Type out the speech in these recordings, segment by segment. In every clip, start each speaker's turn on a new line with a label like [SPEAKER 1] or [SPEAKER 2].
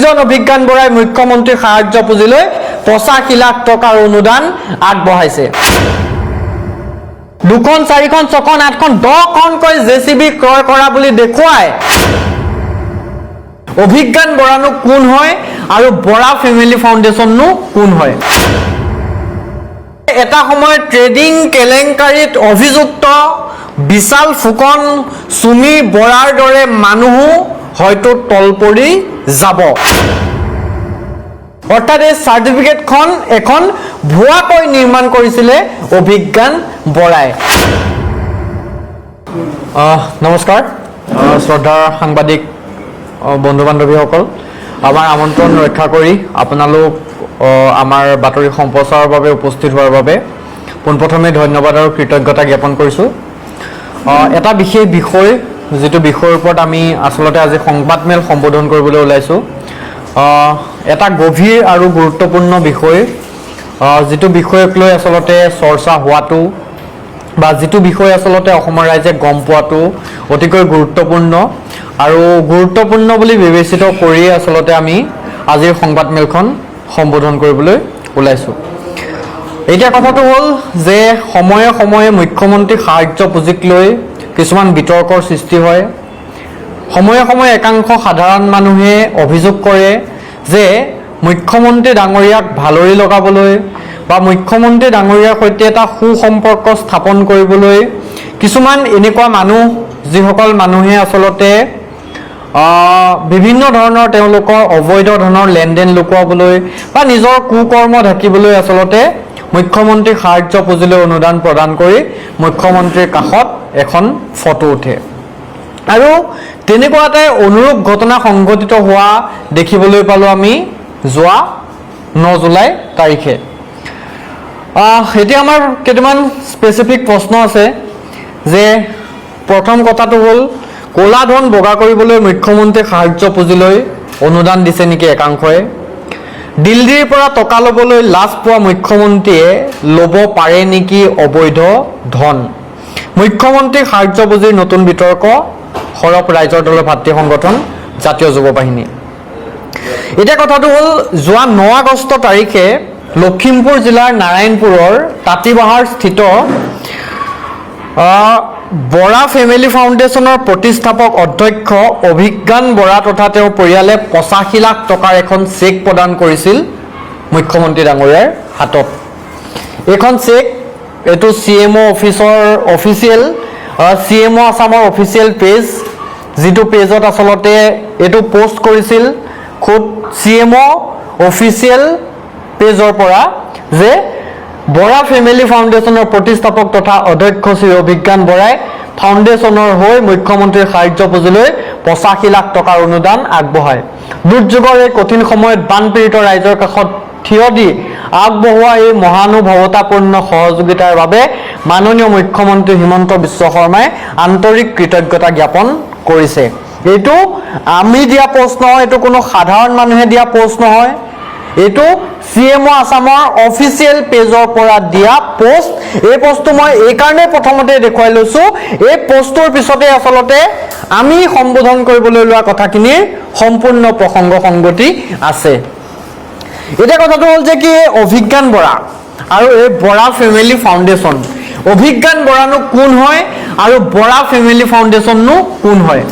[SPEAKER 1] যিজন অভিজ্ঞান বৰাই মুখ্যমন্ত্ৰীৰ সাহায্য পুঁজিলৈ 85 লাখ টকাৰ অনুদান আগবঢ়াইছে। 2খন 4খন 6খন 8খন 10খনকৈ জেচিবি ক্ৰয় কৰা বুলি দেখুৱাই অভিজ্ঞান বৰানো কোন হয় আৰু বৰা ফেমিলি ফাউণ্ডেশ্যননো কোন হয়? এটা সময়ত ট্ৰেডিং কেলেংকাৰীত অভিযুক্ত বিশাল ফুকন সুমি বৰাৰ দৰে মানুহো হয়তো তল পৰি যাব। অৰ্থাৎ এই চাৰ্টিফিকেটখন এখন ভুৱাকৈ নিৰ্মাণ কৰিছিলে অভিজ্ঞান বৰাই। নমস্কাৰ শ্ৰদ্ধাৰ সাংবাদিক বন্ধু বান্ধৱীসকল, আমাৰ আমন্ত্ৰণ ৰক্ষা কৰি আপোনালোক আমাৰ বাতৰি সম্প্ৰচাৰৰ বাবে উপস্থিত হোৱাৰ বাবে পোনপ্ৰথমে ধন্যবাদ আৰু কৃতজ্ঞতা জ্ঞাপন কৰিছোঁ। এটা বিশেষ বিষয়, যিটো বিষয়ৰ ওপৰত আমি আচলতে আজি সংবাদমেল সম্বোধন কৰিবলৈ ওলাইছোঁ। এটা গভীৰ আৰু গুৰুত্বপূৰ্ণ বিষয়, যিটো বিষয়ক লৈ আচলতে চৰ্চা হোৱাটো বা যিটো বিষয় আচলতে অসমৰ ৰাইজে গম পোৱাটো অতিকৈ গুৰুত্বপূৰ্ণ আৰু গুৰুত্বপূৰ্ণ বুলি বিবেচিত কৰিয়ে আচলতে আমি আজিৰ সংবাদমেলখন সম্বোধন কৰিবলৈ ওলাইছোঁ। এতিয়া কথাটো হ'ল যে সময়ে সময়ে মুখ্যমন্ত্ৰী সাহায্য পুঁজিক লৈ কিছুমান বিতৰ্কৰ সৃষ্টি হয়। সময়ে সময়ে একাংশ সাধাৰণ মানুহে অভিযোগ কৰে যে মুখ্যমন্ত্ৰী ডাঙৰীয়াক ভালৰি লগাবলৈ বা মুখ্যমন্ত্ৰী ডাঙৰীয়াৰ সৈতে এটা সুসম্পৰ্ক স্থাপন কৰিবলৈ কিছুমান এনেকুৱা মানুহ, যিসকল মানুহে আচলতে বিভিন্ন ধৰণৰ তেওঁলোকৰ অবৈধ ধনৰ লেনদেন লুকুৱাবলৈ বা নিজৰ কুকৰ্ম ঢাকিবলৈ আচলতে মুখ্যমন্ত্ৰীক সাহায্য পুঁজিলৈ অনুদান প্ৰদান কৰি মুখ্যমন্ত্ৰীৰ কাষত এখন ফটো উঠে। আৰু তেনেকুৱা এটা অনুৰূপ ঘটনা সংঘটিত হোৱা দেখিবলৈ পালোঁ আমি যোৱা 9 জুলাই তাৰিখে। এতিয়া আমাৰ কেইটামান স্পেচিফিক প্ৰশ্ন আছে যে প্ৰথম কথাটো হ'ল ক'লা ধন বগা কৰিবলৈ মুখ্যমন্ত্ৰীক সাহায্য পুঁজিলৈ অনুদান দিছে নেকি একাংশই? দিল্লীৰ পৰা টকা ল'বলৈ লাজ পোৱা মুখ্যমন্ত্ৰীয়ে ল'ব পাৰে নেকি অবৈধ ধন? মুখ্যমন্ত্ৰীক সাহায্য পুঁজিৰ নতুন বিতৰ্ক, সৰব ৰাইজৰ দলৰ ভাতৃ সংগঠন জাতীয় যুৱ বাহিনী। এতিয়া কথাটো হ'ল যোৱা 9 আগষ্ট তাৰিখে লখিমপুৰ জিলাৰ নাৰায়ণপুৰৰ তাঁতীবাহাৰ স্থিত বৰা ফেমিলি ফাউণ্ডেশ্যনৰ প্ৰতিষ্ঠাপক অধ্যক্ষ অভিজ্ঞান বৰা তথা তেওঁৰ পৰিয়ালে 85 লাখ টকাৰ এখন চেক প্ৰদান কৰিছিল মুখ্যমন্ত্ৰী ডাঙৰীয়াৰ হাতত। এইখন চেক, এইটো CMO অফিচৰ অফিচিয়েল CMO আছামৰ অফিচিয়েল পেজ, যিটো পেজত আচলতে এইটো পোষ্ট কৰিছিল খুব CMO অফিচিয়েল পেজৰ পৰা যে বৰা ফেমিলি ফাউণ্ডেশ্যনৰ প্ৰতিষ্ঠাপক তথা অধ্যক্ষ শ্ৰী অভিজ্ঞান বৰাই ফাউণ্ডেশ্যনৰ হৈ মুখ্যমন্ত্ৰীৰ সাহায্য পুঁজিলৈ 85 লাখ টকাৰ অনুদান আগবঢ়ায়। দুৰ্যোগৰ এই কঠিন সময়ত বানপীড়িত ৰাইজৰ কাষত থিয় দি আগবঢ়োৱা এই মহানুভৱতাপূৰ্ণ সহযোগিতাৰ বাবে মাননীয় মুখ্যমন্ত্ৰী হিমন্ত বিশ্ব শৰ্মাই আন্তৰিক কৃতজ্ঞতা জ্ঞাপন কৰিছে। এইটো আমি দিয়া পোষ্ট নহয়, এইটো কোনো সাধাৰণ মানুহে দিয়া পোষ্ট নহয়, এইটো CMO আছামৰ অফিচিয়েল পেজৰ পৰা দিয়া পোষ্ট। এই পোষ্টটো মই এইকাৰণে প্ৰথমতে দেখুৱাই লৈছোঁ, এই পোষ্টটোৰ পিছতে আচলতে আমি সম্বোধন কৰিবলৈ লোৱা কথাখিনিৰ সম্পূৰ্ণ প্ৰসংগ সংগতি আছে। এতিয়া কথাটো হ'ল যে কি অভিজ্ঞান বৰা আৰু এই বৰা ফেমিলি ফাউণ্ডেশ্যন, অভিজ্ঞান বৰানো কোন হয় আৰু বৰা ফেমিলি ফাউণ্ডেশ্যননো কোন হয়?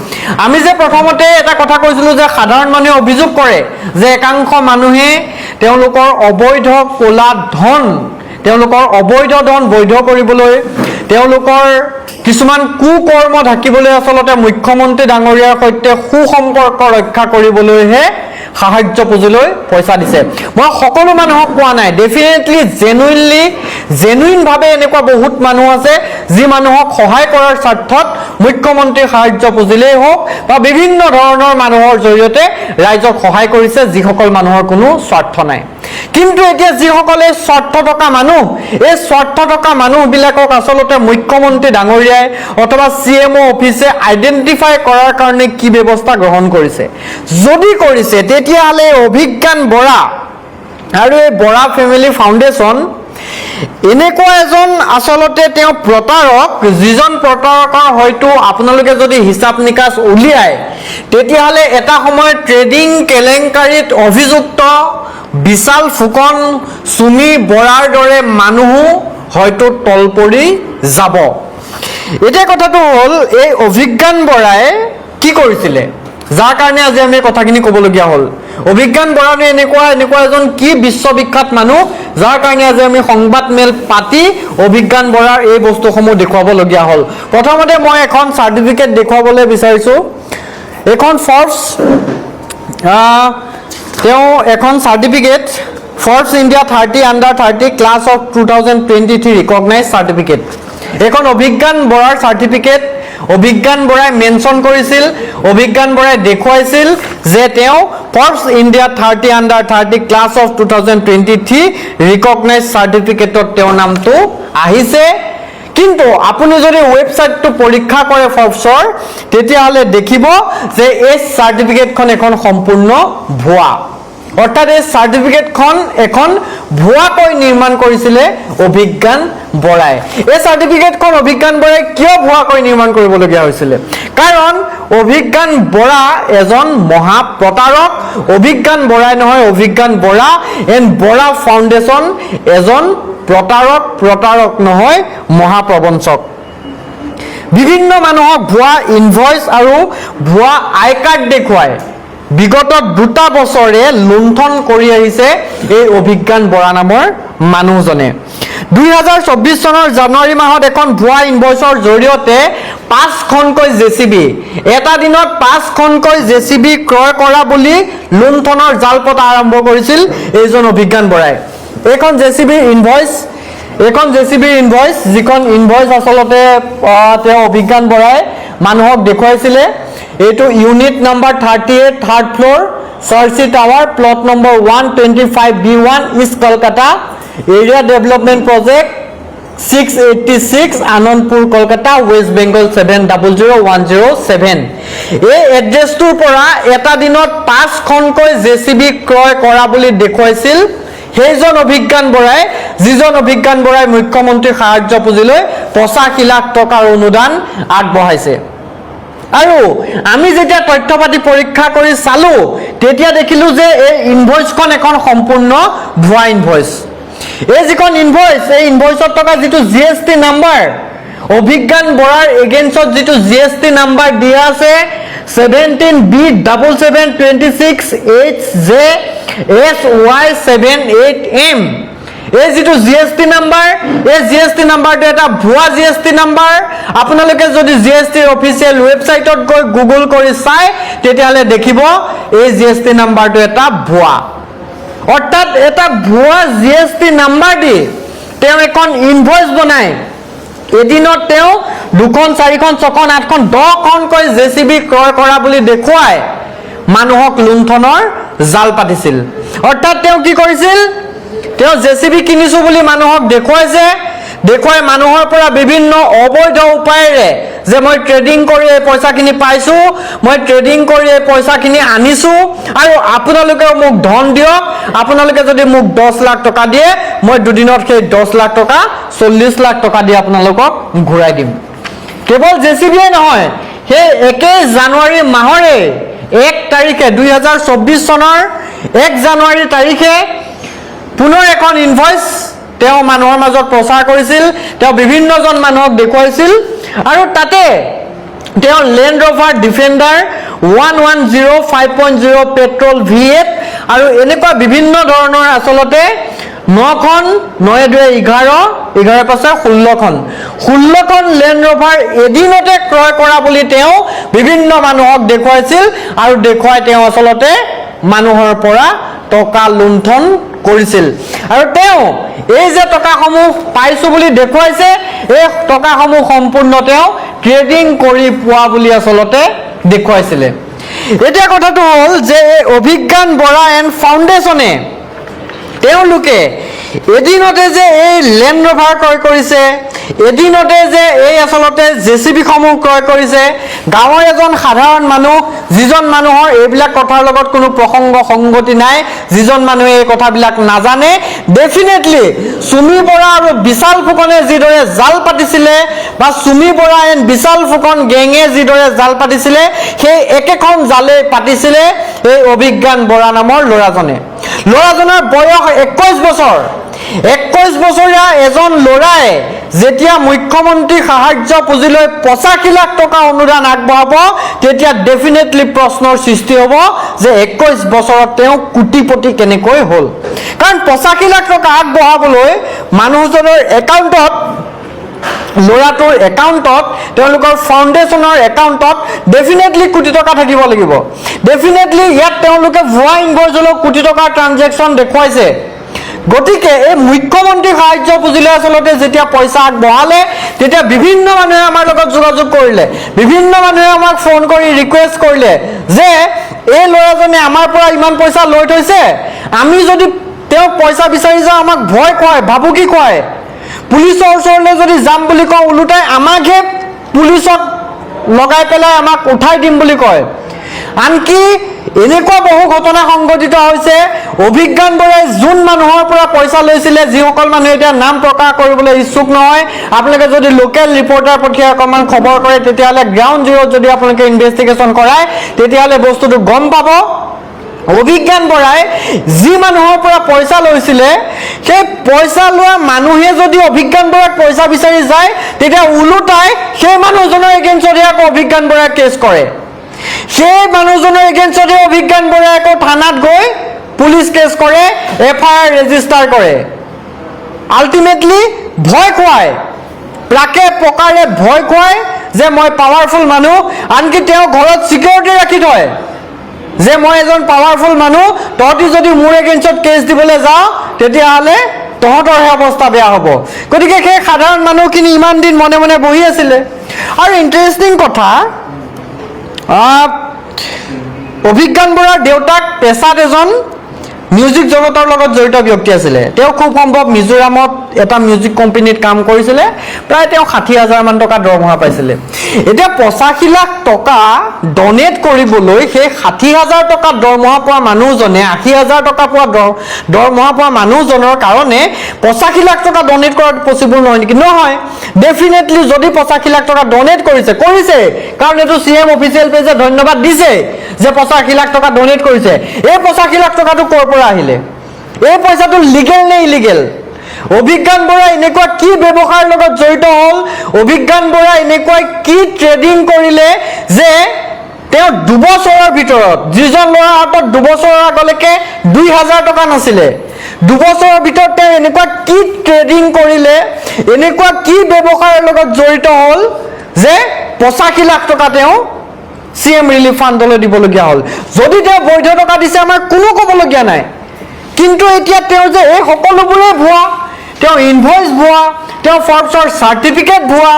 [SPEAKER 1] আমি যে প্ৰথমতে এটা কথা কৈছিলোঁ যে সাধাৰণ মানুহে অভিযোগ কৰে যে একাংশ মানুহে তেওঁলোকৰ অবৈধ ক'লা ধন, তেওঁলোকৰ অবৈধ ধন বৈধ কৰিবলৈ, তেওঁলোকৰ কিছুমান কুকৰ্ম ঢাকিবলৈ আচলতে মুখ্যমন্ত্ৰী ডাঙৰীয়াৰ সৈতে সুসম্পৰ্ক ৰক্ষা কৰিবলৈহে সাহায্য পুঁজিলৈ পইচা দিছে। মই সকলো মানুহক কোৱা নাই, ডেফিনেটলি জেনুইনভাৱে এনেকুৱা বহুত মানুহ আছে যি মানুহক সহায় কৰাৰ স্বাৰ্থত মুখ্যমন্ত্ৰীৰ সাহায্য পুঁজিলেই হওক বা বিভিন্ন ধৰণৰ মানুহৰ জৰিয়তে ৰাইজক সহায় কৰিছে, যিসকল মানুহৰ কোনো স্বাৰ্থ নাই। কিন্তু এতিয়া যিসকলে স্বাৰ্থ থকা মানুহ, এই স্বাৰ্থ থকা মানুহবিলাকক আচলতে মুখ্যমন্ত্ৰী ডাঙৰীয়াই অথবা CMO অফিচে আইডেণ্টিফাই কৰাৰ কাৰণে কি ব্যৱস্থা গ্ৰহণ কৰিছে? যদি কৰিছে তেতিয়াহ'লে অভিজ্ঞান বৰা আৰু এই বৰা ফেমিলি ফাউণ্ডেশ্যন এনেকুৱা এজন আচলতে তেওঁ প্ৰতাৰক, যিজন প্ৰতাৰকৰ হয়তো আপোনালোকে যদি হিচাপ নিকাচ উলিয়ায় তেতিয়াহ'লে এটা সময়ত ট্ৰেডিং কেলেংকাৰীত অভিযুক্ত বিশাল ফুকন, চুমি বৰাৰ দৰে মানুহো হয়তো তল পৰি যাব। এতিয়া কথাটো হ'ল এই অভিজ্ঞান বৰাই কি কৰিছিলে, যাৰ কাৰণে আজি আমি কথাখিনি ক'বলগীয়া হ'ল। অভিজ্ঞান বৰানে এনেকুৱা এজন কি বিশ্ববিখ্যাত মানুহ, যাৰ কাৰণে আজি আমি সংবাদ মেল পাতি অভিজ্ঞান বৰাৰ এই বস্তুসমূহ দেখুৱাবলগীয়া হ'ল। প্ৰথমতে মই এখন চাৰ্টিফিকেট দেখুৱাবলৈ বিচাৰিছোঁ। এইখন ফৰ্বছ, তেওঁ এখন certificate Forbes India 30 class of 2023 recognise certificate. এইখন অভিজ্ঞান বৰাৰ চাৰ্টিফিকেট। অভিজ্ঞান বৰাই মেনশ্যন কৰিছিল, অভিজ্ঞান বৰাই দেখুৱাইছিল যে তেওঁ Forbes India 30 class of 2023 recognise চাৰ্টিফিকেটত তেওঁৰ নামটো আহিছে। কিন্তু আপুনি যদি ৱেবছাইটটো পৰীক্ষা কৰে ফৰ্বছৰ, তেতিয়াহ'লে দেখিব যে এই চাৰ্টিফিকেটখন এখন সম্পূৰ্ণ ভুৱা। অৰ্থাৎ এই চাৰ্টিফিকেটখন এখন ভুৱাকৈ নিৰ্মাণ কৰিছিলে অভিজ্ঞান বৰাই। এই চাৰ্টিফিকেটখন অভিজ্ঞান বৰাই কিয় ভুৱাকৈ নিৰ্মাণ কৰিবলগীয়া হৈছিলে? কাৰণ অভিজ্ঞান বৰা এজন মহা প্ৰতাৰক। অভিজ্ঞান বৰাই নহয়, অভিজ্ঞান বৰা এণ্ড বৰা ফাউণ্ডেশ্যন এজন প্ৰতাৰক নহয়, মহাপ্ৰবঞ্চক। বিভিন্ন মানুহক ভুৱা ইনভইচ আৰু ভুৱা আই কাৰ্ড দেখুৱাই বিগত 2 বছৰে লুণ্ঠন কৰি আহিছে এই অভিজ্ঞান বৰা নামৰ মানুহজনে। 2024 চনৰ জানুৱাৰী মাহত এখন ভুৱা ইনভইচৰ জৰিয়তে 5খনকৈ জেচিবি, এটা দিনত 5খনকৈ জেচিবি ক্ৰয় কৰা বুলি লুণ্ঠনৰ জাল পতা আৰম্ভ কৰিছিল এইজন অভিজ্ঞান বৰাই। এইখন জেচিবিৰ ইনভইচ, যিখন ইনভইচ আচলতে তেওঁ অভিজ্ঞান বৰাই মানুহক দেখুৱাইছিলে। এইটো ইউনিট নম্বৰ 38 থাৰ্ড ফ্ল'ৰ, চাৰ্চি tower, plot number 125B1, East Kolkata, Area Development Project 686, Anandapur, Kolkata, West Bengal 700107। এই এড্ৰেছটোৰ পৰা এটা দিনত 5খনকৈ জেচিবি ক্ৰয় কৰা বুলি দেখুৱাইছিল সেইজন অভিজ্ঞান বৰাই, যিজন অভিজ্ঞান বৰাই মুখ্যমন্ত্ৰীৰ সাহায্য পুঁজিলৈ 85 লাখ টকাৰ অনুদান আগবঢ়াইছে। আৰু আমি যেতিয়া তথ্য পাতি পৰীক্ষা কৰি চালো তেতিয়া দেখিলো যে এই ইনভইচখন এখন সম্পূৰ্ণ ভুৱা ইনভইচ। এই যিখন ইনভইচ, এই ইনভইচত থকা যিটো GST নাম্বাৰ, অভিজ্ঞান বৰাৰ এগেইনষ্টত যিটো GST নাম্বাৰ দিয়া আছে 17B726HJSY78M, এই যিটো GST নাম্বাৰ, এই GST নাম্বাৰটো এটা ভুৱা GST নাম্বাৰ। আপোনালোকে যদি GSTৰ অফিচিয়েল ৱেবছাইটত গৈ গুগল কৰি চাই তেতিয়াহ'লে দেখিব এই GST নাম্বাৰটো এটা ভুৱা। অৰ্থাৎ এটা ভুৱা GST নাম্বাৰ দি তেওঁ এখন ইনভইচ বনাই এদিনত তেওঁ 2খন, 4খন, 6খন, 8খন, 10খনকৈ জেচিবি ক্ৰয় কৰা বুলি দেখুৱাই মানুহক লুণ্ঠনৰ জাল পাতিছিল। অৰ্থাৎ তেওঁ কি কৰিছিল? তেওঁ জেচিবি কিনিছো বুলি মানুহক দেখুৱাই মানুহৰ পৰা বিভিন্ন অবৈধ উপায়েৰে যে মই ট্ৰেডিং কৰি এই পইচাখিনি পাইছো, মই ট্ৰেডিং কৰি এই পইচাখিনি আনিছো, আৰু আপোনালোকেও মোক ধন দিয়ক, আপোনালোকে যদি মোক 10 লাখ টকা দিয়ে মই দুদিনত সেই 10 লাখ টকা 40 লাখ টকা দি আপোনালোকক ঘূৰাই দিম। কেৱল জেচিবিয়ে নহয়, সেই 21 জানুৱাৰী মাহৰে 1 তাৰিখে 2024 চনৰ 1 জানুৱাৰী তাৰিখে পুনৰ এখন ইনভইচ তেওঁ মানুহৰ মাজত প্ৰচাৰ কৰিছিল, তেওঁ বিভিন্নজন মানুহক দেখুৱাইছিল, আৰু তাতে তেওঁ লেণ্ড ৰভাৰ ডিফেণ্ডাৰ 110 5.0 পেট্ৰল V8 আৰু এনেকুৱা বিভিন্ন ধৰণৰ আচলতে 9খন, 9 2 11, 11 5 16খন লেণ্ড ৰভাৰ এদিনতে ক্ৰয় কৰা বুলি তেওঁ বিভিন্ন মানুহক দেখুৱাইছিল, আৰু দেখুৱাই তেওঁ আচলতে মানুহৰ পৰা টকা লুণ্ঠন কৰিছিল। আৰু তেওঁ এই যে টকাসমূহ পাইছো বুলি দেখুৱাইছে, এই টকাসমূহ সম্পূৰ্ণ তেওঁ ট্ৰেডিং কৰি পোৱা বুলি আচলতে দেখুৱাইছিলে। এতিয়া কথাটো হ'ল যে এই অভিজ্ঞান বৰা এণ্ড ফাউণ্ডেশ্যনে তেওঁলোকে এদিনতে যে এই লেণ্ড ৰভাৰ ক্ৰয় কৰিছে, এদিনতে যে এই আচলতে জেচিবিসমূহ ক্ৰয় কৰিছে গাঁৱৰ এজন সাধাৰণ মানুহ যিজন মানুহৰ এইবিলাক কথাৰ লগত কোনো প্ৰসংগ সংগতি নাই যিজন মানুহে এই কথাবিলাক নাজানে ডেফিনেটলি সুমি বৰা আৰু বিশাল ফুকনে যিদৰে জাল পাতিছিলে বা সুমি বৰা এণ্ড বিশাল ফুকন গেঙে যিদৰে জাল পাতিছিলে সেই একেখন জালে পাতিছিলে এই অভিজ্ঞান বৰা নামৰ ল'ৰাজনৰ বয়স 21 বছৰ 21 বছৰীয়া এজন ল'ৰাই যেতিয়া মুখ্যমন্ত্ৰী সাহায্য পুঁজিলৈ 85 লাখ টকা অনুদান আগবঢ়াব তেতিয়া ডেফিনেটলি প্ৰশ্নৰ সৃষ্টি হ'ব যে 21 বছৰত তেওঁ কোটিপতি কেনেকৈ হ'ল কাৰণ 85 লাখ টকা আগবঢ়াবলৈ মানুহজনৰ একাউণ্টত ল'ৰাটোৰ একাউণ্টত তেওঁলোকৰ ফাউণ্ডেশ্যনৰ একাউণ্টত ডেফিনেটলি কোটি টকা থাকিব লাগিব ডেফিনেটলি ইয়াত তেওঁলোকে ভুৱা ইনভয়েচলৈ কোটি টকাৰ ট্ৰানজেকশ্যন দেখুৱাইছে গতিকে এই মুখ্যমন্ত্ৰী সাহায্য পুঁজিলৈ আচলতে যেতিয়া পইচা আগবঢ়ালে তেতিয়া বিভিন্ন মানুহে আমাৰ লগত যোগাযোগ কৰিলে বিভিন্ন মানুহে আমাক ফোন কৰি ৰিকুৱেষ্ট কৰিলে যে এই ল'ৰাজনে আমাৰ পৰা ইমান পইচা লৈ থৈছে আমি যদি তেওঁ পইচা বিচাৰি যাওঁ আমাক ভয় খুৱায় ভাবুকি খুৱায় পুলিচৰ ওচৰলৈ যদি যাম বুলি কওঁ ওলোটাই আমাকহে পুলিচক লগাই পেলাই আমাক উঠাই দিম বুলি কয় আনকি এনেকুৱা বহু ঘটনা সংঘটিত হৈছে অভিজ্ঞান বৰাই যোন মানুহৰ পৰা পইচা লৈছিলে যিসকল মানুহে এতিয়া নাম প্ৰকাশ কৰিবলৈ ইচ্ছুক নহয় আপোনালোকে যদি লোকেল ৰিপৰ্টাৰ পঠিয়াই অকণমান খবৰ কৰে তেতিয়াহ'লে গ্ৰাউণ্ড জিৰ'ত যদি আপোনালোকে ইনভেষ্টিগেশ্যন কৰায় তেতিয়াহ'লে বস্তুটো গম পাব অভিজ্ঞান বৰাই যি মানুহৰ পৰা পইচা লৈছিলে সেই পইচা লোৱা মানুহে যদি অভিজ্ঞান বৰাক পইচা বিচাৰি যায় তেতিয়া ওলোটাই সেই মানুহজনৰ এগেইনষ্টতহে আকৌ অভিজ্ঞান বৰাই কেছ কৰে সেই মানুহজনৰ এগেইনষ্টতহে অভিজ্ঞান বৰাই আকৌ থানাত গৈ পুলিচ কেছ কৰে FIR ৰেজিষ্টাৰ কৰে আল্টিমেটলি ভয় খুৱায় প্ৰাকে প্ৰকাৰে ভয় খুৱায় যে মই পাৱাৰফুল মানুহ আনকি তেওঁ ঘৰত চিকিউৰিটি ৰাখি থয় যে মই এজন পাৱাৰফুল মানুহ তহঁতি যদি মোৰ এগেইনষ্টত কেছ দিবলৈ যাওঁ তেতিয়াহ'লে তহঁতৰহে অৱস্থা বেয়া হ'ব গতিকে সেই সাধাৰণ মানুহখিনি ইমান দিন মনে মনে বহি আছিলে আৰু ইণ্টাৰেষ্টিং কথা অভিজ্ঞান বৰাৰ দেউতাক পেছাত এজন মিউজিক জগতৰ লগত জড়িত ব্যক্তি আছিলে তেওঁ খুব সম্ভৱ মিজোৰামত এটা মিউজিক কোম্পানীত কাম কৰিছিলে প্ৰায় তেওঁ 60,000 মান টকা দৰমহা পাইছিলে এতিয়া 85 লাখ টকা ডনেট কৰিবলৈ সেই 60,000 টকা দৰমহা পোৱা মানুহজনে 80,000 টকা পোৱা দৰমহা পোৱা মানুহজনৰ কাৰণে 85 লাখ টকা ডনেট কৰাটো পচিবল নহয় নেকি নহয় ডেফিনেটলি যদি 85 লাখ টকা ডনেট কৰিছে কাৰণ এইটো CM অফিচিয়েল পেজে ধন্যবাদ দিছে যে 85 লাখ টকা ডনেট কৰিছে এই 85 লাখ টকাটো ক'ৰ পৰা আহিলে এই পইচাটো লিগেল নে ইলিগেল অভিজ্ঞান বৰা এনেকুৱা কি ব্যৱসায়ৰ লগত জড়িত হ'ল অভিজ্ঞান বৰা এনেকুৱা কি ট্ৰেডিং কৰিলে যে তেওঁ 2 বছৰৰ ভিতৰত যিজন ল'ৰাৰ হাতত 2 বছৰৰ আগলৈকে 2,000 টকা নাছিলে 2 বছৰৰ ভিতৰত তেওঁ এনেকুৱা কি ট্ৰেডিং কৰিলে এনেকুৱা কি ব্যৱসায়ৰ লগত জড়িত হ'ল যে 85 লাখ টকা তেওঁ CM ৰিলিফ ফাণ্ডলৈ দিবলগীয়া হ'ল যদি তেওঁ বৈধ টকা দিছে আমাৰ কোনো ক'বলগীয়া নাই কিন্তু এতিয়া তেওঁ যে এই সকলোবোৰে ভুৱা তেওঁ ইনভয়েচ ভুৱা তেওঁ ফৰ্বছৰ চাৰ্টিফিকেট ভুৱা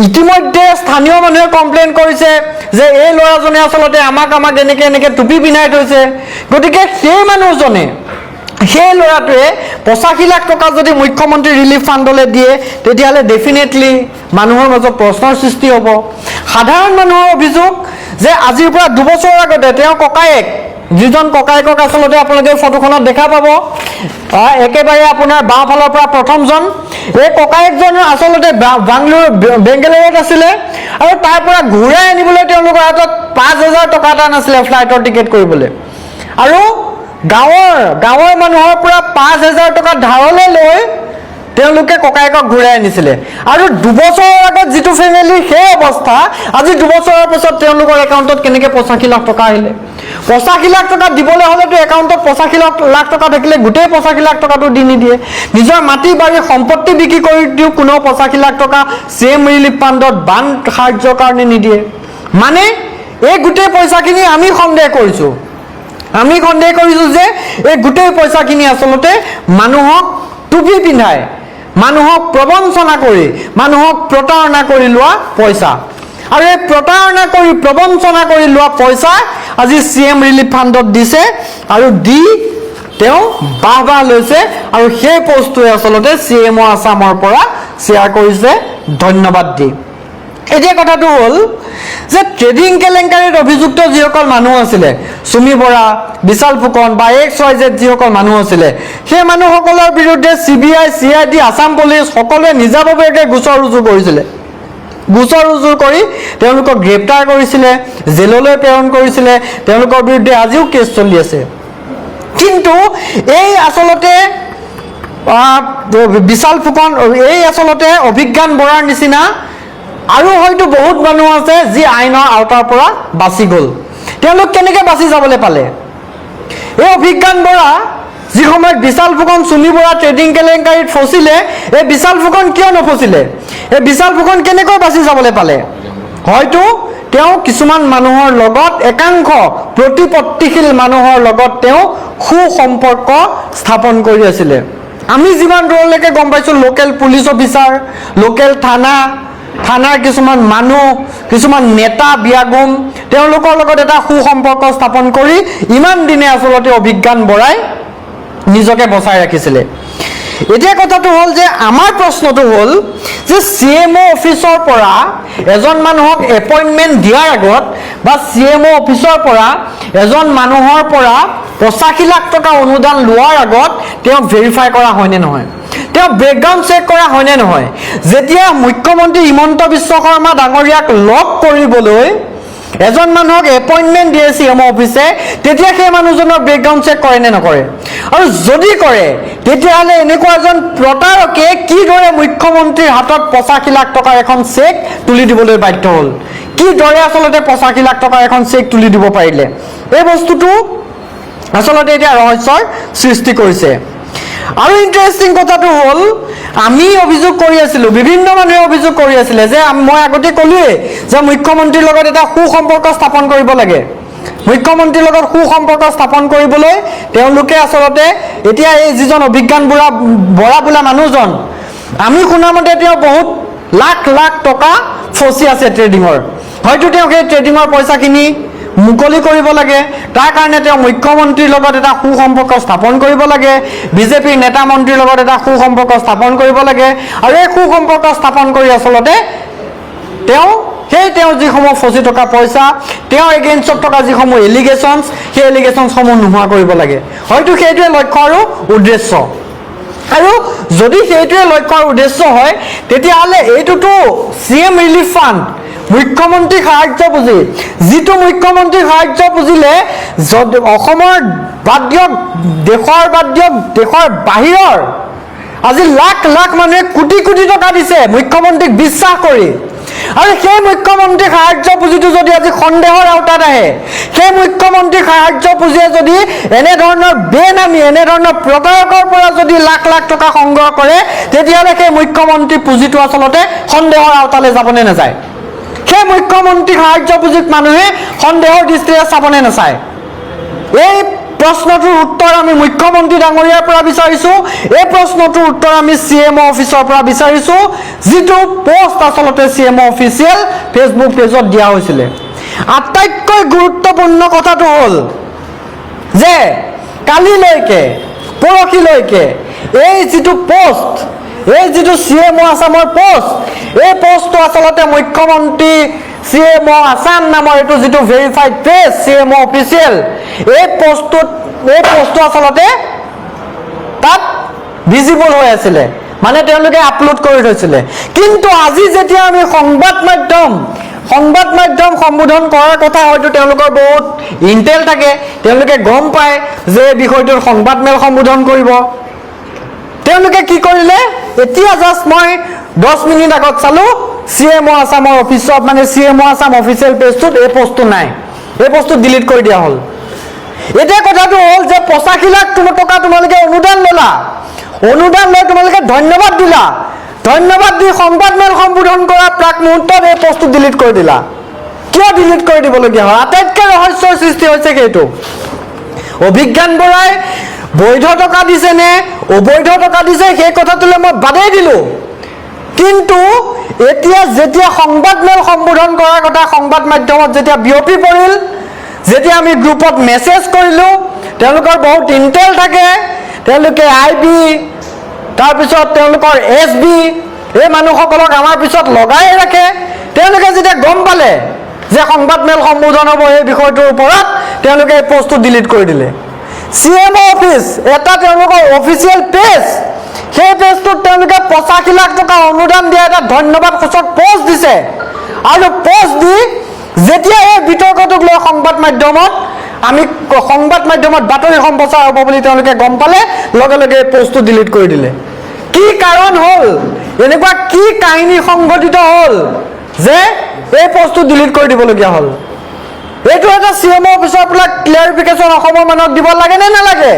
[SPEAKER 1] ইতিমধ্যে স্থানীয় মানুহে কমপ্লেইন কৰিছে যে এই ল'ৰাজনে আচলতে আমাক এনেকে টুপি পিন্ধাই থৈছে গতিকে সেই মানুহজনে সেই ল'ৰাটোৱে 85 লাখ টকা যদি মুখ্যমন্ত্ৰী ৰিলিফ ফাণ্ডলৈ দিয়ে তেতিয়াহ'লে ডেফিনেটলি মানুহৰ মাজত প্ৰশ্নৰ সৃষ্টি হ'ব সাধাৰণ মানুহৰ অভিযোগ যে আজিৰ পৰা 2 বছৰৰ আগতে তেওঁ ককায়েক যিজন ককায়েকক আচলতে আপোনালোকে ফটোখনত দেখা পাব একেবাৰে আপোনাৰ বাওঁফালৰ পৰা প্ৰথমজন এই ককায়েকজন আচলতে বেংগালুৰুত আছিলে আৰু তাৰ পৰা ঘূৰাই আনিবলৈ তেওঁলোকৰ হাতত 5,000 টকা এটা নাছিলে ফ্লাইটৰ টিকেট কৰিবলৈ আৰু গাঁৱৰ মানুহৰ পৰা 5,000 টকা ধাৰলৈ লৈ তেওঁলোকে ককায়েকক ঘূৰাই আনিছিলে আৰু 2 বছৰৰ আগত যিটো ফেমিলি সেই অৱস্থা আজি 2 বছৰৰ পিছত তেওঁলোকৰ একাউণ্টত কেনেকৈ 85 লাখ টকা আহিলে 85 লাখ টকা দিবলৈ হ'লেতো একাউণ্টত 85 লাখ টকা থাকিলে গোটেই 85 লাখ টকাটো দি নিদিয়ে নিজৰ মাটি বাৰী সম্পত্তি বিক্ৰী কৰি দিও কোনো 85 লাখ টকা CM ৰিলিফ ফাণ্ডত বান সাহায্যৰ কাৰণে নিদিয়ে মানে এই গোটেই পইচাখিনি আমি সন্দেহ কৰিছোঁ যে এই গোটেই পইচাখিনি আচলতে মানুহক টুপি পিন্ধাই মানুহক প্ৰবঞ্চনা কৰি মানুহক প্ৰতাৰণা কৰি লোৱা পইচা আৰু এই প্ৰতাৰণা কৰি প্ৰবঞ্চনা কৰি লোৱা পইচা আজি CM ৰিলিফ ফাণ্ডত দিছে আৰু দি তেওঁ বাহ লৈছে আৰু সেই পোষ্টটোৱে আচলতে CM আসামৰ পৰা শ্বেয়াৰ কৰিছে ধন্যবাদ দি। এতিয়া কথাটো হ'ল যে ট্ৰেডিং কেলেংকাৰীত অভিযুক্ত যিসকল মানুহ আছিলে, চুমি বৰা, বিশাল ফুকন বা XYZ যিসকল মানুহ আছিলে, সেই মানুহসকলৰ বিৰুদ্ধে CBI, CID, আছাম পুলিচ সকলোৱে নিজাববীয়াকৈ গোচৰ ৰুজু কৰিছিলে। গোচৰ ৰুজু কৰি তেওঁলোকক গ্ৰেপ্তাৰ কৰিছিলে, জেললৈ প্ৰেৰণ কৰিছিলে, তেওঁলোকৰ বিৰুদ্ধে আজিও কেছ চলি আছে। কিন্তু এই আচলতে বিশাল ফুকন, এই আচলতে অভিজ্ঞান বৰাৰ নিচিনা আৰু হয়তো বহুত মানুহ আছে যি আইনৰ আওতাৰ পৰা বাচি গ'ল। তেওঁলোক কেনেকৈ বাচি যাবলৈ পালে? এই অভিজ্ঞান বৰা যি সময়ত বিশাল ফুকন, চুমি বৰা ট্ৰেডিং কেলেংকাৰীত ফচিলে, এই বিশাল ফুকন কিয় নফচিলে? এই বিশাল ফুকন কেনেকৈ বাচি যাবলৈ পালে? হয়তো তেওঁ কিছুমান মানুহৰ লগত, একাংশ প্ৰতিপত্তিশীল মানুহৰ লগত তেওঁ সুসম্পৰ্ক স্থাপন কৰি আছিলে। আমি যিমান দূৰলৈকে গম পাইছোঁ, লোকেল পুলিচ অফিচাৰ, লোকেল থানাৰ কিছুমান মানুহ, কিছুমান নেতা বিয়াগুম, তেওঁলোকৰ লগত এটা সুসম্পৰ্ক স্থাপন কৰি ইমান দিনে আচলতে অভিজ্ঞান বৰাই নিজকে বচাই ৰাখিছিলে। এতিয়া কথাটো হ'ল যে আমাৰ প্ৰশ্নটো হ'ল যে CMO অফিচৰ পৰা এজন মানুহক এপইণ্টমেণ্ট দিয়াৰ আগত বা CMO অফিচৰ পৰা এজন মানুহৰ পৰা 85 লাখ টকা অনুদান লোৱাৰ আগত তেওঁক ভেৰিফাই কৰা হয়নে নহয়? তেওঁ বেকগ্ৰাউণ্ড চেক কৰা হয়নে নহয়? যেতিয়া মুখ্যমন্ত্ৰী হিমন্ত বিশ্ব শৰ্মা ডাঙৰীয়াক লগ কৰিবলৈ এজন মানুহক এপইণ্টমেণ্ট দিয়ে CMO অফিচে, তেতিয়া সেই মানুহজনৰ বেকগ্ৰাউণ্ড চেক কৰে নে নকৰে? আৰু যদি কৰে, তেতিয়াহ'লে এনেকুৱা এজন প্ৰতাৰকে কিদৰে মুখ্যমন্ত্ৰীৰ হাতত 85 লাখ টকাৰ এখন চেক তুলি দিবলৈ বাধ্য হ'ল? কিদৰে আচলতে 85 লাখ টকাৰ এখন চেক তুলি দিব পাৰিলে? এই বস্তুটো আচলতে এতিয়া ৰহস্যৰ সৃষ্টি কৰিছে। আৰু ইণ্টাৰেষ্টিং কথাটো হ'ল, আমি অভিযোগ কৰি আছিলোঁ, বিভিন্ন মানুহে অভিযোগ কৰি আছিলে যে মই আগতে ক'লোৱেই যে মুখ্যমন্ত্ৰীৰ লগত এটা সুসম্পৰ্ক স্থাপন কৰিব লাগে। মুখ্যমন্ত্ৰীৰ লগত সুসম্পৰ্ক স্থাপন কৰিবলৈ তেওঁলোকে আচলতে এতিয়া এই যিজন অভিজ্ঞান বৰা বোলা মানুহজন, আমি শুনামতে তেওঁ বহুত লাখ লাখ টকা ফচি আছে ট্ৰেডিঙৰ। হয়তো তেওঁ সেই ট্ৰেডিঙৰ পইচাখিনি মুকলি কৰিব লাগে। তাৰ কাৰণে তেওঁ মুখ্যমন্ত্ৰীৰ লগত এটা সুসম্পৰ্ক স্থাপন কৰিব লাগে, বিজেপিৰ নেতা মন্ত্ৰীৰ লগত এটা সুসম্পৰ্ক স্থাপন কৰিব লাগে। আৰু এই সুসম্পৰ্ক স্থাপন কৰি আচলতে তেওঁ যিসমূহ ফচি থকা পইচা, তেওঁৰ এগেইনষ্টত থকা যিসমূহ এলিগেশ্যনছ, সেই এলিগেশ্যনছসমূহ নোহোৱা কৰিব লাগে। হয়তো সেইটোৱে লক্ষ্য আৰু উদ্দেশ্য। আৰু যদি সেইটোৱে লক্ষ্য আৰু উদ্দেশ্য হয়, তেতিয়াহ'লে এইটোতো CM ৰিলিফ ফাণ্ড, মুখ্যমন্ত্ৰী সাহায্য পুঁজি, যিটো মুখ্যমন্ত্ৰী সাহায্য পুঁজিলে অসমৰ বাদ দিয়ক, দেশৰ বাদ দিয়ক, দেশৰ বাহিৰৰ আজি লাখ লাখ মানুহে কোটি কোটি টকা দিছে মুখ্যমন্ত্ৰীক বিশ্বাস কৰি। আৰু সেই মুখ্যমন্ত্ৰী সাহায্য পুঁজিটো যদি আজি সন্দেহৰ আওতাত আহে, সেই মুখ্যমন্ত্ৰী সাহায্য পুঁজিয়ে যদি এনেধৰণৰ বেনামী, এনেধৰণৰ প্ৰতাৰকৰ পৰা যদি লাখ লাখ টকা সংগ্ৰহ কৰে, তেতিয়াহ'লে সেই মুখ্যমন্ত্ৰী পুঁজিটো আচলতে সন্দেহৰ আওতালৈ যাবনে নাযায়? সেই মুখ্যমন্ত্ৰী সাহায্য পুঁজিত মানুহে সন্দেহৰ দৃষ্টিৰে চাবনে নাচায়? এই প্ৰশ্নটোৰ উত্তৰ আমি মুখ্যমন্ত্ৰী ডাঙৰীয়াৰ পৰা বিচাৰিছোঁ। এই প্ৰশ্নটোৰ উত্তৰ আমি CMO অফিচৰ পৰা বিচাৰিছোঁ, যিটো পোষ্ট আচলতে CMO অফিচিয়েল ফেচবুক পেজত দিয়া হৈছিলে। আটাইতকৈ গুৰুত্বপূৰ্ণ কথাটো হ'ল যে কালিলৈকে, পৰহিলৈকে এই যিটো পোষ্ট, এই যিটো CMO আছামৰ পোষ্ট, এই পোষ্টটো আচলতে মুখ্যমন্ত্ৰী CMO আছাম নামৰ এইটো যিটো ভেৰিফাইড পেজ CMO অফিচিয়েল, এই পোষ্টটো আচলতে তাত ভিজিবল হৈ আছিলে, মানে তেওঁলোকে আপলোড কৰি থৈছিলে। কিন্তু আজি যেতিয়া আমি সংবাদ মাধ্যম সম্বোধন কৰাৰ কথা, হয়তো তেওঁলোকৰ বহুত ইণ্টেল থাকে, তেওঁলোকে গম পায় যে এই বিষয়টোৰ সংবাদমেল সম্বোধন কৰিব। তেওঁলোকে কি কৰিলে, এতিয়া জাষ্ট মই 10 মিনিট আগত চালোঁ, CMO আছামৰ অফিচত, মানে CMO আছাম অফিচিয়েল পেজটোত এই পোষ্টটো নাই, এই পোষ্টটো ডিলিট কৰি দিয়া হ'ল। এতিয়া কথাটো হ'ল যে 85 লাখ টকা তোমালোকে অনুদান ল'লা, অনুদান লৈ তোমালোকে ধন্যবাদ দিলা, ধন্যবাদ দি সংবাদমেল সম্বোধন কৰাৰ প্ৰাক মুহূৰ্তত এই পোষ্টটো ডিলিট কৰি দিলা। কিয় ডিলিট কৰি দিবলগীয়া হয়? আটাইতকৈ ৰহস্যৰ সৃষ্টি হৈছে সেইটো। অভিজ্ঞান বৰাই বৈধ টকা দিছে নে অবৈধ টকা দিছে, সেই কথাটোলৈ মই বাদেই দিলোঁ। কিন্তু এতিয়া যেতিয়া সংবাদমেল সম্বোধন কৰাৰ কথা সংবাদ মাধ্যমত যেতিয়া বিয়পি পৰিল, যেতিয়া আমি গ্ৰুপত মেছেজ কৰিলোঁ, তেওঁলোকৰ বহুত ইণ্টেল থাকে, তেওঁলোকে IB, তাৰপিছত তেওঁলোকৰ SB, এই মানুহসকলক আমাৰ পিছত লগাই ৰাখে। তেওঁলোকে যেতিয়া গম পালে যে সংবাদমেল সম্বোধন হ'ব এই বিষয়টোৰ ওপৰত, তেওঁলোকে এই পষ্টটো ডিলিট কৰি দিলে। CMO অফিচ, এটা তেওঁলোকৰ অফিচিয়েল পেজ, সেই পেজটোত তেওঁলোকে 85 লাখ টকা অনুদান দিয়া এটা ধন্যবাদ সূচক পোষ্ট দিছে। আৰু পোষ্ট দি যেতিয়া এই বিতৰ্কটোক লৈ সংবাদ মাধ্যমত বাতৰি সম্প্ৰচাৰ হ'ব বুলি তেওঁলোকে গম পালে, লগে লগে এই পষ্টটো ডিলিট কৰি দিলে। কি কাৰণ হ'ল, এনেকুৱা কি কাহিনী সংঘটিত হ'ল যে এই পষ্টটো ডিলিট কৰি দিবলগীয়া হ'ল? এইটো এটা CMO অফিচৰ পৰা ক্লিয়াৰিফিকেশ্যন অসমৰ মানুহক দিব লাগে নে নালাগে?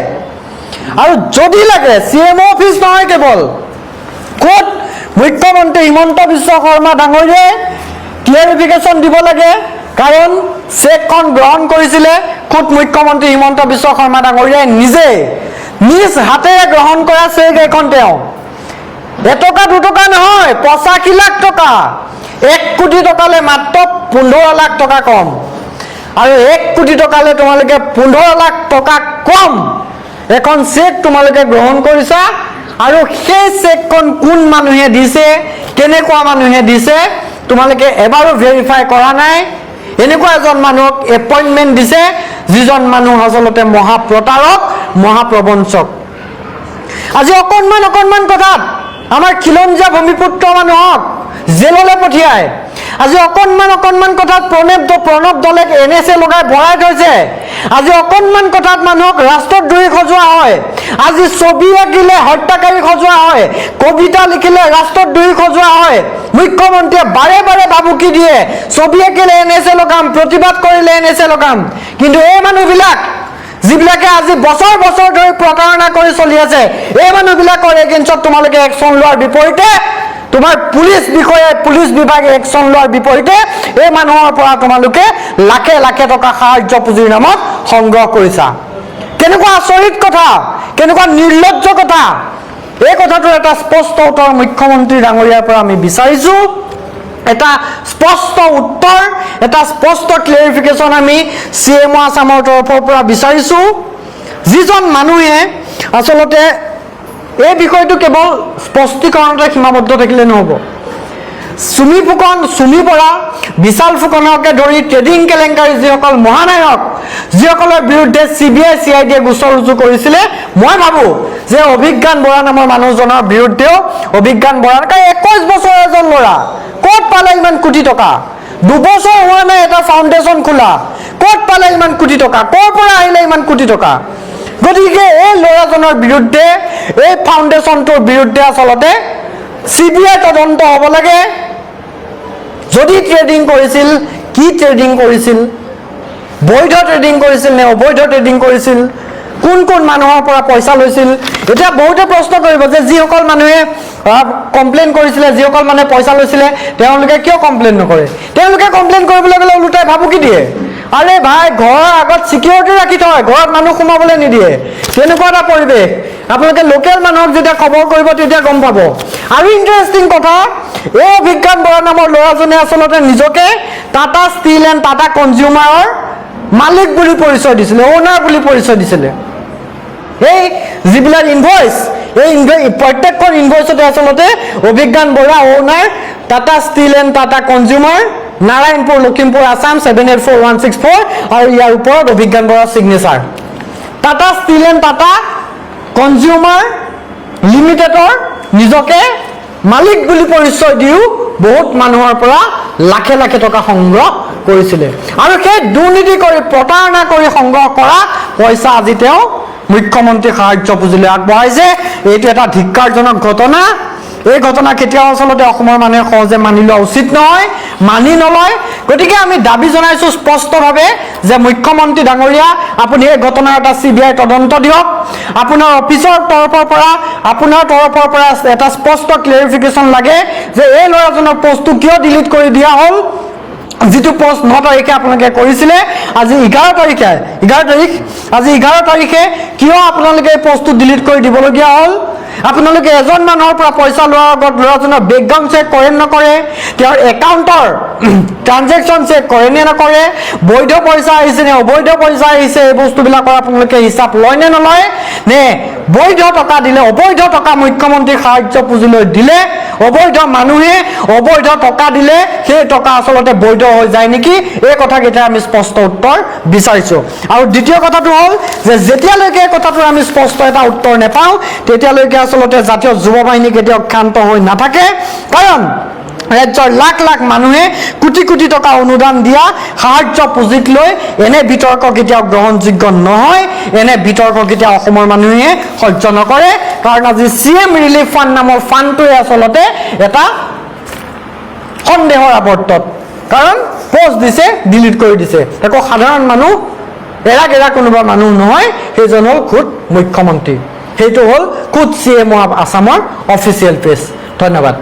[SPEAKER 1] আৰু যদি লাগে, CMO অফিচ নহয় কেৱল, ক'ত মুখ্যমন্ত্ৰী হিমন্ত বিশ্ব শৰ্মা ডাঙৰীয়াই ক্লিয়াৰিফিকেশ্যন দিব লাগে, কাৰণ চেকখন গ্ৰহণ কৰিছিলে খুদ মুখ্যমন্ত্ৰী হিমন্ত বিশ্ব শৰ্মা ডাঙৰীয়াই নিজে নিজ হাতেৰে গ্ৰহণ কৰা চেক এখন। তেওঁ এটকা দুটকা নহয়, 85 লাখ টকা, 1 কোটি টকালৈ মাত্ৰ 15 লাখ টকা কম। আৰু 1 কোটি টকালৈ তোমালোকে 15 লাখ টকা কম এখন চেক তোমালোকে গ্ৰহণ কৰিছা। আৰু সেই চেকখন কোন মানুহে দিছে, কেনেকুৱা মানুহে দিছে, তোমালোকে এবাৰো ভেৰিফাই কৰা নাই। এনেকুৱা এজন মানুহক এপইণ্টমেণ্ট দিছে, যিজন মানুহ আচলতে মহাপ্ৰতাৰক, মহাপ্ৰবঞ্চক। আজি অকণমান কথাত আমাৰ খিলঞ্জীয়া ভূমিপুত্ৰ মানুহক জেললৈ পঠিয়ায়। আজি অকণমান কথাত প্ৰণৱ দলেক NSA লগাই ভৰাই থৈছে। আজি অকণমান কথাত মানুহক ৰাষ্ট্ৰদ্ৰোহী সজোৱা হয়। আজি ছবি আঁকিলে হত্যাকাৰী সজোৱা হয়, কবিতা লিখিলে ৰাষ্ট্ৰদ্ৰোহী সজোৱা হয়। মুখ্যমন্ত্ৰীয়ে বাৰে বাৰে ভাবুকি দিয়ে, ছবি আঁকিলে NSA লগাম, প্ৰতিবাদ কৰিলে NSA লগাম। কিন্তু এই মানুহবিলাক যিবিলাকে আজি বছৰ ধৰি প্ৰতাৰণা কৰি চলি আছে, এই মানুহবিলাকৰ এগেইনষ্টত তোমালোকে একশ্যন লোৱাৰ বিপৰীতে, তোমাৰ পুলিচ বিভাগে একশ্যন লোৱাৰ বিপৰীতে এই মানুহৰ পৰা তোমালোকে লাখে টকা সাহায্য পুঁজিৰ নামত সংগ্ৰহ কৰিছা। কেনেকুৱা আচৰিত কথা, কেনেকুৱা নিৰ্লজ্জ কথা। এই কথাটোৰ এটা স্পষ্ট উত্তৰ মুখ্যমন্ত্ৰী ডাঙৰীয়াৰ পৰা আমি বিচাৰিছোঁ। এটা স্পষ্ট উত্তৰ, এটা স্পষ্ট ক্লিয়াৰিফিকেশ্যন আমি CMO আছামৰ তৰফৰ পৰা বিচাৰিছোঁ। যিজন মানুহে আচলতে এই বিষয়টো কেৱল স্পষ্টীকৰণতে সীমাবদ্ধ থাকিলে নহ'ব। চুমি বৰা, বিশাল ফুকনকে ধৰি ট্ৰেডিং কেলেংকাৰী যিসকল মহানায়ক, যিসকলৰ বিৰুদ্ধে CBI CID গোচৰ ৰুজু কৰিছিলে, মই ভাবোঁ যে অভিজ্ঞান বৰা নামৰ মানুহজনৰ বিৰুদ্ধেও, অভিজ্ঞান বৰাৰ 21 বছৰৰ এজন ল'ৰা, ক'ত পালে ইমান কোটি টকা? 2 বছৰ হোৱা নাই এটা ফাউণ্ডেশ্যন খোলা, ক'ত পালে ইমান কোটি টকা? ক'ৰ পৰা আহিলে ইমান কোটি টকা? গতিকে এই ল'ৰাজনৰ বিৰুদ্ধে, এই ফাউণ্ডেশ্যনটোৰ বিৰুদ্ধে আচলতে CBI তদন্ত হ'ব লাগে। যদি ট্ৰেডিং কৰিছিল, কি ট্ৰেডিং কৰিছিল? বৈধ ট্ৰেডিং কৰিছিল নে অবৈধ ট্ৰেডিং কৰিছিল? কোন মানুহৰ পৰা পইচা লৈছিল? এতিয়া বহুতে প্ৰশ্ন কৰিব যে যিসকল মানুহে কমপ্লেইন কৰিছিলে, যিসকল মানুহে পইচা লৈছিলে, তেওঁলোকে কিয় কমপ্লেইন নকৰে? তেওঁলোকে কমপ্লেইন কৰিবলৈ গ'লে ওলোটাই ভাবুকি দিয়ে, আৰে ভাই ঘৰৰ আগত ছিকিউৰিটি ৰাখি থয়, ঘৰত মানুহ সোমাবলৈ নিদিয়ে। তেনেকুৱা এটা পৰিৱেশ। আপোনালোকে লোকেল মানুহক যেতিয়া খবৰ কৰিব তেতিয়া গম পাব। আৰু ইণ্টাৰেষ্টিং কথা, এই অভিজ্ঞান বৰা নামৰ ল'ৰাজনে আচলতে নিজকে টাটা ষ্টীল এণ্ড টাটা কনজিউমাৰৰ মালিক বুলি পৰিচয় দিছিলে, অ'নাৰ বুলি পৰিচয় দিছিলে। এই যিবিলাক ইনভইচ, এই প্ৰত্যেকখন ইনভইচতে আচলতে Abhigyan Bora owner, Tata steel and Tata consumer, Narayanpur, Lakhimpur, Assam 784164, আৰু ইয়াৰ ওপৰত অভিজ্ঞান বৰাৰ signature. Tata steel and Tata consumer লিমিটেডৰ নিজকে মালিক বুলি পৰিচয় দিও বহুত মানুহৰ পৰা লাখে টকা সংগ্ৰহ কৰিছিলে। আৰু সেই দুৰ্নীতি কৰি, প্ৰতাৰণা কৰি সংগ্ৰহ কৰা পইচা আজি তেওঁ মুখ্যমন্ত্ৰী সাহায্য পুঁজিলৈ আগবঢ়াইছে। এইটো এটা ধিক্কাৰজনক ঘটনা। এই ঘটনা কেতিয়াও আচলতে অসমৰ মানুহে সহজে মানি লোৱা উচিত নহয়, মানি নলয়। গতিকে আমি দাবী জনাইছোঁ স্পষ্টভাৱে যে মুখ্যমন্ত্ৰী ডাঙৰীয়া, আপুনি এই ঘটনাৰ এটা CBI তদন্ত দিয়ক। আপোনাৰ অফিচৰ তৰফৰ পৰা, আপোনাৰ তৰফৰ পৰা এটা স্পষ্ট ক্লিয়াৰিফিকেশ্যন লাগে যে এই ল'ৰাজনৰ পষ্টটো কিয় ডিলিট কৰি দিয়া হ'ল। যিটো পোষ্ট 9 তাৰিখে আপোনালোকে কৰিছিলে, আজি 11 তাৰিখ, আজি 11 তাৰিখে কিয় আপোনালোকে এই পোষ্টটো ডিলিট কৰি দিবলগীয়া হ'ল? আপোনালোকে এজন মানুহৰ পৰা পইচা লোৱাৰ আগত ল'ৰাজনৰ বেকগ্ৰাউণ্ড চেক কৰে নকৰে, তেওঁৰ একাউণ্টৰ ট্ৰানজেকশ্যন চেক কৰে নে নকৰে, বৈধ পইচা আহিছে নে অবৈধ পইচা আহিছে, এই বস্তুবিলাকৰ আপোনালোকে হিচাপ লয় নে নলয়, নে বৈধ টকা দিলে, অবৈধ টকা মুখ্যমন্ত্ৰীৰ সাহায্য পুঁজিলৈ দিলে, অবৈধ মানুহে অবৈধ টকা দিলে সেই টকা আচলতে বৈধ হৈ যায় নেকি, এই কথাকেইটা আমি স্পষ্ট উত্তৰ বিচাৰিছোঁ। আৰু দ্বিতীয় কথাটো হ'ল যে যেতিয়ালৈকে এই কথাটোৰ আমি স্পষ্ট এটা উত্তৰ নাপাওঁ তেতিয়ালৈকে আচলতে জাতীয় যুৱ বাহিনী কেতিয়াও ক্ষান্ত হৈ নাথাকে। কাৰণ ৰাজ্যৰ লাখ লাখ মানুহে কোটি কোটি টকা অনুদান দিয়া সাহায্য পুঁজিক লৈ এনে বিতৰ্ক কেতিয়াও গ্ৰহণযোগ্য নহয়। এনে বিতৰ্ক কেতিয়াও অসমৰ মানুহে সহ্য নকৰে। কাৰণ আজি CM ৰিলিফ ফাণ্ড নামৰ ফাণ্ডটোৱে আচলতে এটা সন্দেহৰ আৱৰ্তত, কাৰণ পোষ্ট দিছে ডিলিট কৰি দিছে, একো সাধাৰণ মানুহ এৰা কোনোবা মানুহ নহয়, সেইজন হ'ল খুদ মুখ্যমন্ত্ৰী। সেইটো হ'ল খুদ CM আছামৰ অফিচিয়েল পেজ। ধন্যবাদ।